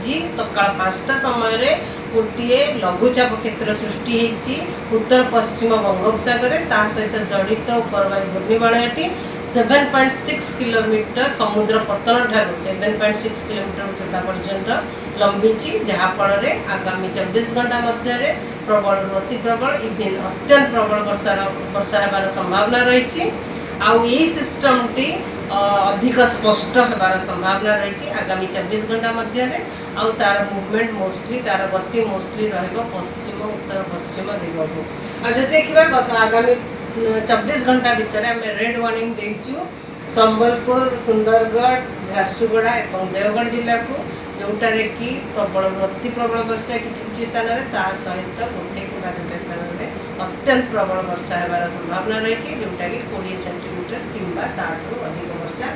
आज सकाळ 5टा समय गोटे लघुचाप क्षेत्र सृष्टि होती उत्तर पश्चिम बंगोपसागर सहित जड़ित उपरवायु घूर्णिबलयटी 7.6 किलोमीटर समुद्र पतन ठार 7.6 किलोमीटर उच्चता पर्यंत लंबी जहाँफल आगामी 24 घंटा मध्य प्रबल अति प्रबल इवेन अत्यंत प्रबल वर्षा होबार संभावना रही सिस्टम टी अधिक स्पष्ट होबार संभावना रही आगामी 24 घंटा मध्य तार मुवमेंट मोस्टली तार गति मोस्टली पश्चिम उत्तर पश्चिम दिग को देखा आगामी 24 घंटा भितर आम रेड वार्निंग देचु संबलपुर सुंदरगढ़ झारसुगुड़ा और देवगढ़ जिला को जोटार कि प्रबल अति प्रबल वर्षा किसी स्थान सहित गोटे कि दुटा स्थान में अत्यंत प्रबल वर्षा होबार संभावना रही जोटा कि 20 सेंटीमीटर किंबा ताठू अधिक वर्षा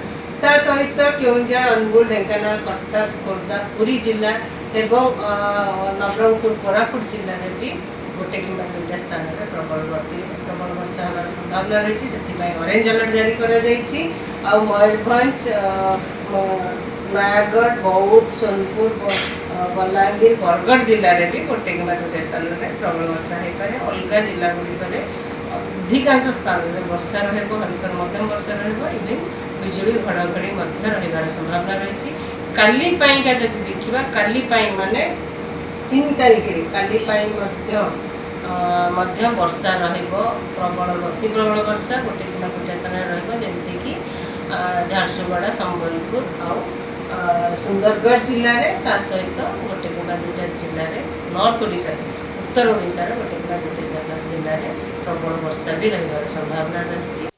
ता सहित केउंझर अनुगुल ढेंकानाल कटक खोर्धा पुरी जिला एवं नवरंगपुर कोरापुट जिले में भी गोटे कि दुटा स्थान में प्रबल अति प्रबल वर्षा होबार संभावना रही से ऑरेंज अलर्ट जारी कर मयूरभंज नयागढ़ बौद्ध सोनपुर बलांगीर बरगढ़ जिले में भी गोटे कि दुटा स्थान में प्रबल वर्षा हो पाए अलग जिला गुड़िक अधिकांश स्थान में वर्षा रल्कर मध्यम वर्षा रवेन बिजुली घड़घड़ी रही संभावना रही कालीपाईका जब देखा कालीपाई माने 3 तारिख काली वर्षा प्रबल अति प्रबल वर्षा गोटे कि दुटा स्थान रही कि झारसुगुड़ा संबलपुर आउ सुंदरगढ़ जिले में सहित गोटे कि दुटा जिले में नॉर्थ ओडिशा उत्तर ओडिशा गोटे कि दुटा जिले में प्रबल वर्षा भी रही संभावना रही